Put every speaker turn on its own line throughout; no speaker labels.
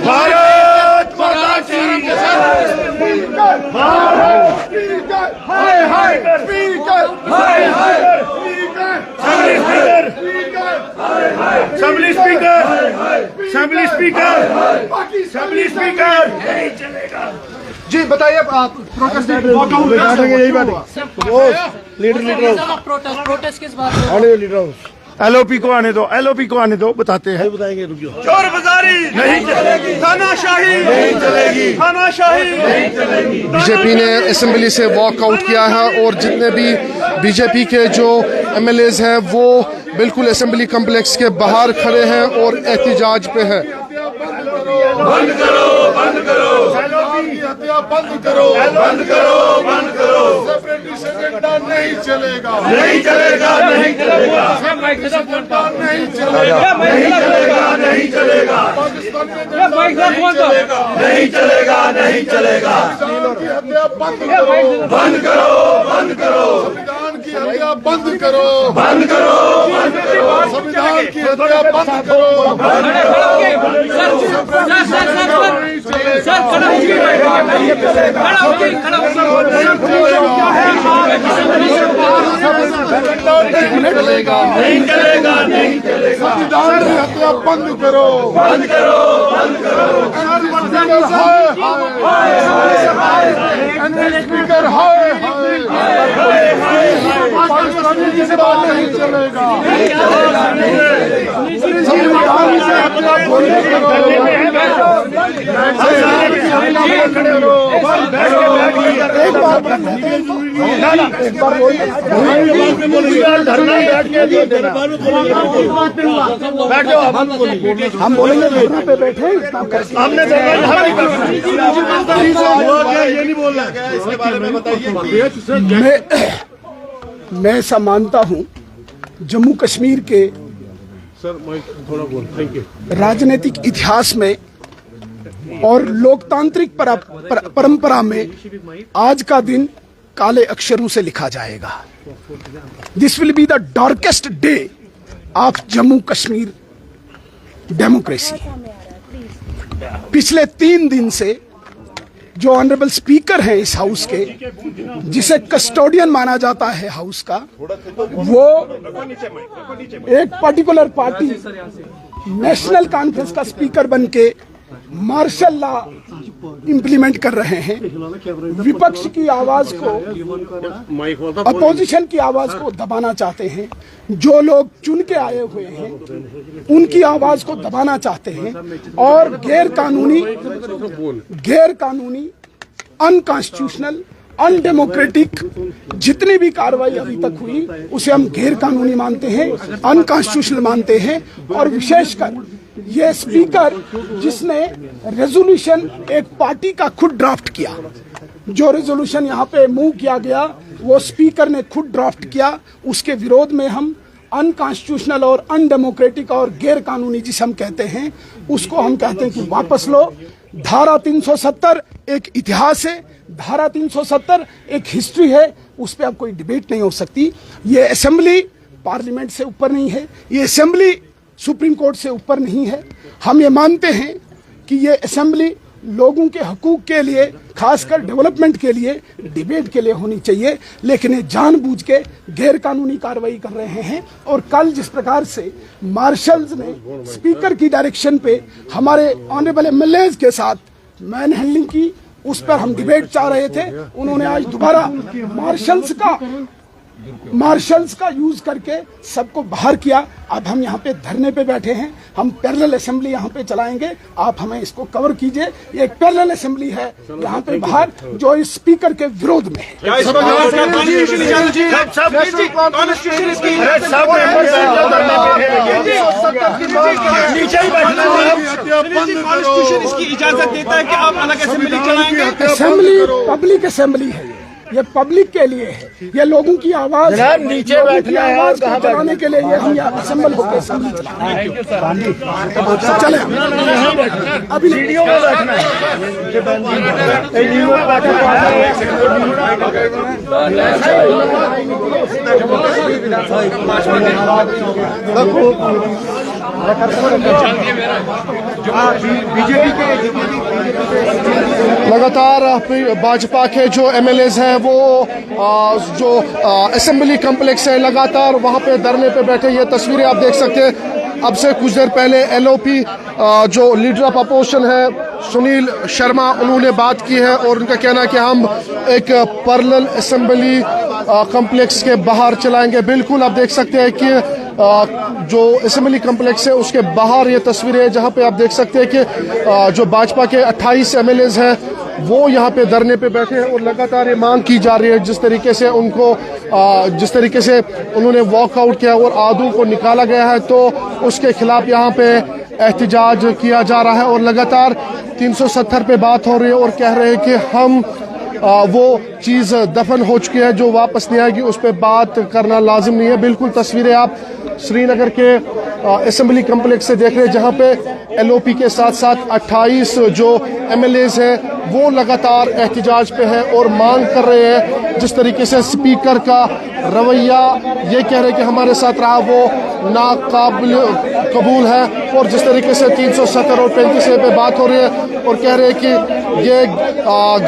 भारत माता की assembly speaker
जी बताइए आप प्रोटेस्ट यही बात
प्रोटेस्ट किस बात
एलओपी को आने दो, एलओपी को आने दो, बताते हैं, बताएंगे। रुकियो, चोर बाजारी नहीं चलेगी, तानाशाही नहीं चलेगी, तानाशाही नहीं चलेगी।
बीजेपी ने असेंबली से वॉकआउट किया है और जितने भी बीजेपी के जो एमएलएज हैं वो बिल्कुल असेंबली कॉम्प्लेक्स के बाहर खड़े हैं और एहतिजाज पे हैं।
बंद करो, बंद करो, हत्या बंद करो, बंद करो, बंद करो। सेपरेटिस्ट एजेंडा नहीं चलेगा, नहीं चलेगा, नहीं चलेगा, नहीं चलेगा, नहीं चलेगा, नहीं चलेगा, नहीं चलेगा, नहीं चलेगा। हत्या बंद करो, बंद करो, बंद करो। संविधान की हत्या बंद करो, बंद करो, बंद करो। संविधान की हत्या बंद करो, बंद करो। नहीं चलेगा, नहीं चलेगा। संविधान की हत्या बंद करो, बंद करो, बंद करो। स्पीकर हाय पाकिस्तानी की बात नहीं चलेगा, नहीं चलेगा, नहीं चलेगा। संविधान से हत्या बंद करो।
हम बोलेंगे धरना पे बैठे
हमने ये नहीं बोलना, इसके बारे में बताइए।
मैं ऐसा मानता हूं जम्मू कश्मीर के राजनीतिक इतिहास में और लोकतांत्रिक परंपरा में आज का दिन काले अक्षरों से लिखा जाएगा। This will be the darkest day of Jammu Kashmir democracy. पिछले 3 दिन से जो ऑनरेबल स्पीकर हैं इस हाउस के, जिसे कस्टोडियन माना जाता है हाउस का, वो एक पर्टिकुलर पार्टी नेशनल कॉन्फ्रेंस का स्पीकर बनके मार्शल लॉ इंप्लीमेंट कर रहे हैं। विपक्ष की आवाज को, अपोजिशन की आवाज को दबाना चाहते हैं। जो लोग चुन के आए हुए हैं उनकी आवाज को दबाना चाहते हैं और गैर कानूनी अनकॉन्स्टिट्यूशनल अनडेमोक्रेटिक जितनी भी कार्रवाई अभी तक हुई उसे हम गैर कानूनी मानते हैं, अनकॉन्स्टिट्यूशनल मानते हैं। और विशेषकर ये स्पीकर जिसने रेजोल्यूशन एक पार्टी का खुद ड्राफ्ट किया, जो रेजोल्यूशन यहाँ पे मूव किया गया वो स्पीकर ने खुद ड्राफ्ट किया, उसके विरोध में हम अनकॉन्स्टिट्यूशनल और अनडेमोक्रेटिक और गैर कानूनी जिसे हम कहते हैं उसको हम कहते हैं कि वापस लो। धारा 370 एक इतिहास है, धारा 370 एक हिस्ट्री है, उस पर अब कोई डिबेट नहीं हो सकती। ये असेंबली पार्लियामेंट से ऊपर नहीं है, ये असेंबली सुप्रीम कोर्ट से ऊपर नहीं है। हम ये मानते हैं कि ये असेंबली लोगों के हकूक के लिए, खासकर डेवलपमेंट के लिए, डिबेट के लिए होनी चाहिए, लेकिन ये जानबूझ के गैर कानूनी कार्रवाई कर रहे हैं। और कल जिस प्रकार से मार्शल्स ने स्पीकर की डायरेक्शन पे हमारे ऑनरेबल एमएलएज के साथ मैन हैंडलिंग की, उस पर हम डिबेट चाह रहे थे। उन्होंने आज दोबारा मार्शल्स का यूज करके सबको बाहर किया। अब हम यहाँ पे धरने पे बैठे हैं, हम पैरेलल असेंबली यहाँ पे चलाएंगे, आप हमें इसको कवर कीजिए। ये एक पैरेलल असेंबली है यहाँ पे बाहर जो इस स्पीकर के विरोध में है।
इसकी इजाजत देता है कि आप अलग असेंबली चलाएंगे।
असेंबली पब्लिक असेंबली है, ये पब्लिक के लिए है, ये लोगों की आवाज
नीचे बैठना है,
आवाज को चलाने के लिए ये हम यहाँ असेंबल होकर असेंबली चले। अभी वीडियो में बैठना है।
लगातार भाजपा के जो एमएलएज हैं वो जो असेंबली कॉम्प्लेक्स है लगातार वहां पे धरने पे बैठे। ये तस्वीरें आप देख सकते हैं। अब से कुछ देर पहले एलओपी जो लीडर ऑफ अपोजिशन है सुनील शर्मा, उन्होंने बात की है और उनका कहना है कि हम एक पैरेलल असेंबली कॉम्प्लेक्स के बाहर चलाएंगे। बिल्कुल आप देख सकते हैं कि जो असेंबली कॉम्प्लेक्स है उसके बाहर ये तस्वीरें जहां पे आप देख सकते हैं कि जो भाजपा के 28 एमएलएज हैं वो यहाँ पे धरने पे बैठे हैं और लगातार ये मांग की जा रही है जिस तरीके से उनको जिस तरीके से उन्होंने वॉकआउट किया और आदू को निकाला गया है तो उसके खिलाफ यहाँ पे एहतजाज किया जा रहा है और लगातार 370 पे बात हो रही है और कह रहे हैं कि हम वो चीज़ दफन हो चुकी है जो वापस नहीं आएगी, उस पर बात करना लाजिम नहीं है। बिल्कुल तस्वीरें आप श्रीनगर के असेंबली कॉम्प्लेक्स से देख रहे हैं जहां पे एलओपी के साथ साथ 28 जो एमएलएज हैं वो लगातार एहतजाज पे हैं और मांग कर रहे हैं। जिस तरीके से स्पीकर का रवैया ये कह रहे हैं कि हमारे साथ रहा वो नाकाबिल कबूल है और जिस तरीके से 370 और 35 पे बात हो रही है और कह रहे हैं कि ये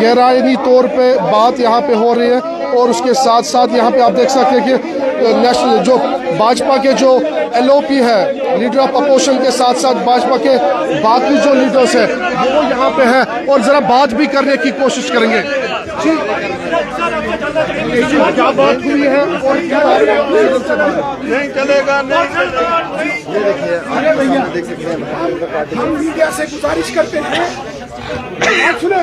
गैराइनी तौर पे बात यहाँ पे हो रही है और उसके साथ साथ यहाँ पे आप देख सकते हैं कि नेशनल जो भाजपा के जो एलओपी है लीडर ऑफ अपोजिशन के साथ साथ भाजपा के बाकी जो लीडर्स हैं वो यहाँ पे हैं और जरा बात भी करने की कोशिश करेंगे। जी क्या बात हुई है और क्या
नहीं चलेगा, नहीं चलेगा।
ये देखिए, अरे भैया हम मीडिया से गुजारिश करते हैं, सुनो,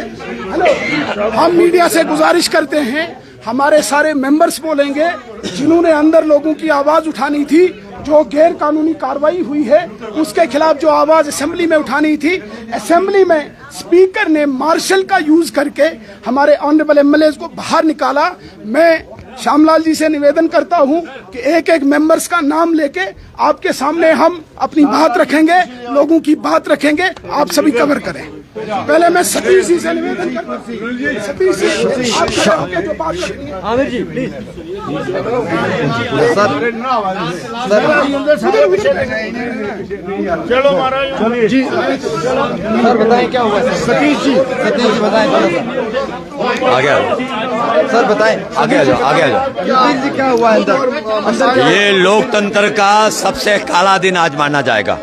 हेलो, हम मीडिया से गुजारिश करते हैं हमारे सारे मेंबर्स बोलेंगे जिन्होंने अंदर लोगों की आवाज उठानी थी, जो गैर कानूनी कार्रवाई हुई है उसके खिलाफ जो आवाज असेंबली में उठानी थी, असेंबली में स्पीकर ने मार्शल का यूज करके हमारे ऑनरेबल एमएलए को बाहर निकाला। मैं श्यामलाल जी से निवेदन करता हूं कि एक एक मेंबर्स का नाम लेके आपके सामने हम अपनी बात रखेंगे, लोगों की बात रखेंगे, आप सभी कवर करें। पहले मैं सतीश जी से निवेदन करता हूं, सतीश जी आपके जो बात रखनी है।
आमिर जी प्लीज।
चलो महाराज
जी
सर बताएं क्या हुआ सतीश जी बताएं
आगे आ जाओ
सर बताएं
आगे आ जाओ आगे आ जाओ।
सतीश जी क्या हुआ अंदर
ये लोकतंत्र का सबसे काला दिन आज माना जाएगा।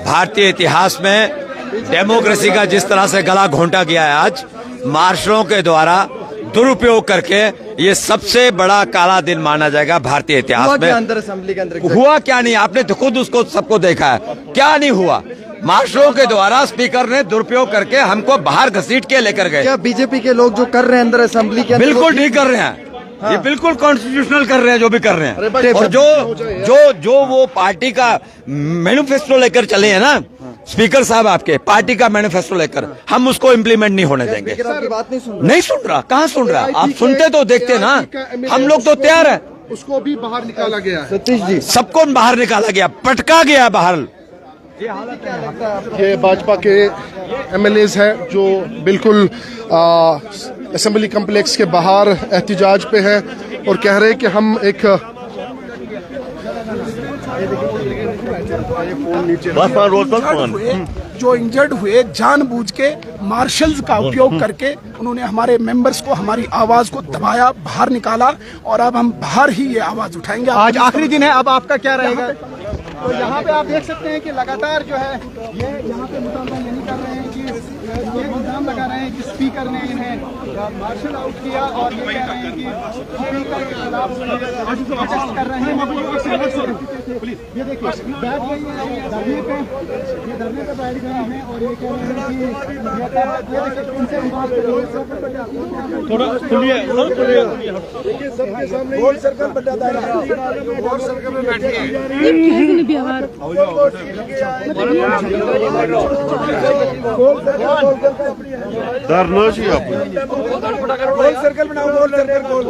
भारतीय इतिहास में डेमोक्रेसी का जिस तरह से गला घोंटा गया है आज मार्शलों के द्वारा दुरुपयोग करके, ये सबसे बड़ा काला दिन माना जाएगा भारतीय इतिहास में।
अंदर असेंबली के अंदर
हुआ क्या नहीं, आपने तो खुद उसको सबको देखा है, क्या नहीं हुआ। मार्शलों के द्वारा स्पीकर ने दुरुपयोग करके हमको बाहर घसीट के लेकर गए।
क्या बीजेपी के लोग जो कर रहे हैं अंदर असेंबली के अंदर
बिल्कुल ठीक कर रहे हैं, ये बिल्कुल कॉन्स्टिट्यूशनल कर रहे हैं जो भी कर रहे हैं। और जो वो पार्टी का मैनिफेस्टो लेकर चले हैं ना स्पीकर साहब, आपके पार्टी का मैनिफेस्टो लेकर, हम उसको इम्प्लीमेंट नहीं होने देंगे।
आपकी बात
नहीं सुन रहा, कहाँ सुन रहा? आप सुनते तो देखते ना, हम लोग तो तैयार है।
उसको भी बाहर निकाला गया है।
सतीश जी
सबको बाहर निकाला गया, पटका गया बाहर।
ये भाजपा के एमएलएज हैं जो बिल्कुल असेंबली कॉम्प्लेक्स के बाहर एहतजाज पे हैं और कह रहे हैं कि हम एक
जो इंजर्ड हुए जानबूझ के मार्शल्स का उपयोग करके उन्होंने हमारे मेंबर्स को, हमारी आवाज को दबाया, बाहर निकाला और अब हम बाहर ही ये आवाज उठाएंगे।
आज आखिरी दिन है, अब आपका क्या रहेगा?
तो यहाँ पे आप देख सकते हैं कि लगातार जो है ये यहाँ पे मुतालबा यही कर रहे हैं कि ये इल्जाम लगा रहे हैं कि स्पीकर ने इन्हें मार्शल आउट किया और ये कह रहे हैं कि स्पीकर के खिलाफ प्रोटेस्ट कर रहे हैं। ये देखिए बैठ गई है ये धरने पे बैठ गए हैं और ये कह रहे हैं कि ये देखिए इनसे हम बात कर रहे हैं।
थोड़ा खुलिए,
देखिए सबके सामने गोल सर्कल बन जाता है, गोल सर्कल में बैठिए।
धरना चाहिए आप
गोल सर्कल बनाओ, गोल सर्कल गोल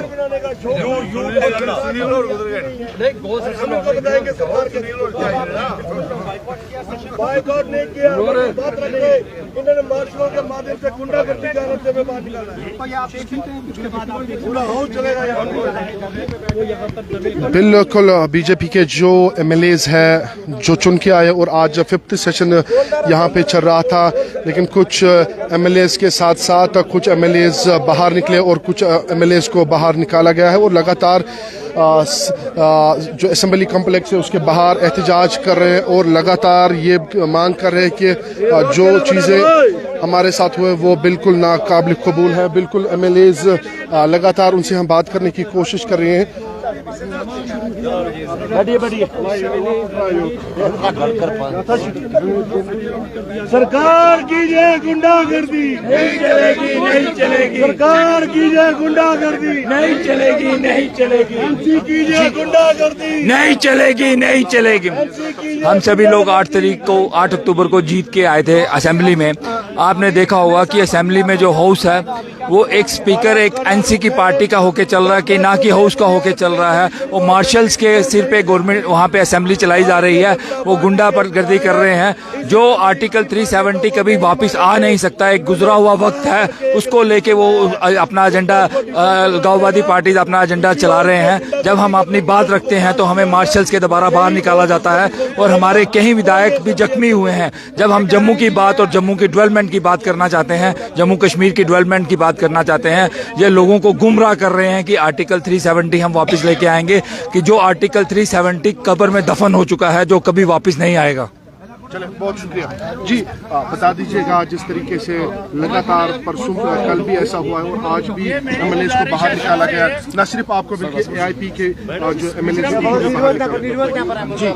बनाने का जो बताएंगे सरकार के बाइकआउट नहीं किया, बात रखेंगे।
इन्होंने मार्शलों के माध्यम से गुंडागर्दी का रस्ते में बात निकाला है। पूरा हाउस चलेगा यहाँ।
बिल्कुल बीजेपी के जो एमएलएज हैं जो चुन के आए और आज 5th सेशन यहाँ पे चल रहा था, लेकिन कुछ एमएलएज के साथ साथ कुछ एमएलएज बाहर निकले और कुछ एमएलएज को बाहर निकाला गया है और लगातार जो असेंबली कॉम्प्लेक्स है उसके बाहर एहतजाज कर रहे हैं और लगातार ये मांग कर रहे हैं कि जो चीज़ें हमारे साथ हुए वो बिल्कुल नाकाबिल कबूल है। बिल्कुल एमएलएज लगातार उनसे हम बात करने की कोशिश कर रहे हैं।
सरकार की जय गुंडागर्दी नहीं चलेगी, नहीं चलेगी। सरकार की जय गुंडागर्दी नहीं चलेगी, नहीं चलेगी। एमसी की जय गुंडागर्दी
नहीं चलेगी, नहीं चलेगी। हम सभी लोग 8 अक्टूबर को जीत के आए थे असेंबली में। आपने देखा होगा कि असेंबली में जो हाउस है वो एक स्पीकर एक एनसी की पार्टी का होके चल रहा है कि ना कि हाउस का होके चल रहा है। वो मार्शल्स के सिर पे गवर्नमेंट वहाँ पे असेंबली चलाई जा रही है, वो गुंडा पर गर्दी कर रहे हैं। जो आर्टिकल 370 कभी वापस आ नहीं सकता, एक गुजरा हुआ वक्त है, उसको लेके वो अपना एजेंडा गाँववादी पार्टी अपना एजेंडा चला रहे हैं। जब हम अपनी बात रखते हैं तो हमें मार्शल्स के दोबारा बाहर निकाला जाता है और हमारे कई विधायक भी जख्मी हुए हैं। जब हम जम्मू की बात और जम्मू की डेवलपमेंट की बात करना चाहते हैं, जम्मू कश्मीर की डेवलपमेंट की बात करना चाहते हैं, ये लोगों को गुमराह कर रहे हैं कि आर्टिकल 370 हम वापस लेके आएंगे, कि जो आर्टिकल 370 कब्र में दफन हो चुका है, जो कभी वापस नहीं आएगा।
चले, बहुत शुक्रिया जी। बता दीजिएगा जिस तरीके से लगातार परसों कल भी ऐसा हुआ है और आज भी एमएलएज को बाहर निकाला गया, न सिर्फ आपको बल्कि एआईपी के जो एमएलएज जी।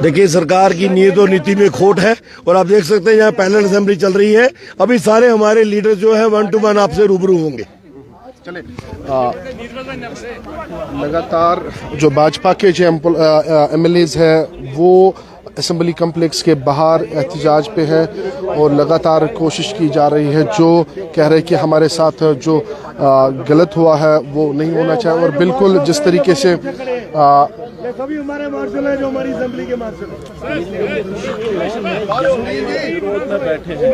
देखिए, सरकार की नीयत और नीति में खोट है और आप देख सकते हैं यहाँ पैनल असेंबली चल रही है। अभी सारे हमारे लीडर जो है 1 to 1 आपसे रूबरू होंगे।
चले, लगातार जो भाजपा के जो एमएलएज है वो असेंबली कॉम्प्लेक्स के बाहर एहतजाज पे है और लगातार कोशिश की जा रही है, जो कह रहे हैं कि हमारे साथ जो गलत हुआ है वो नहीं होना चाहिए। और बिल्कुल जिस तरीके से
सभी हमारे मार्शल हैं जो हमारी असेंबली के मार्शल हैं, बैठे हैं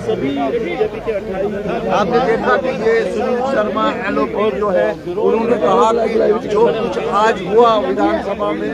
सभी बीजेपी के 28।
आपने देखा कि ये सुनील शर्मा एलओपी जो है, उन्होंने कहा कि जो कुछ आज हुआ विधानसभा में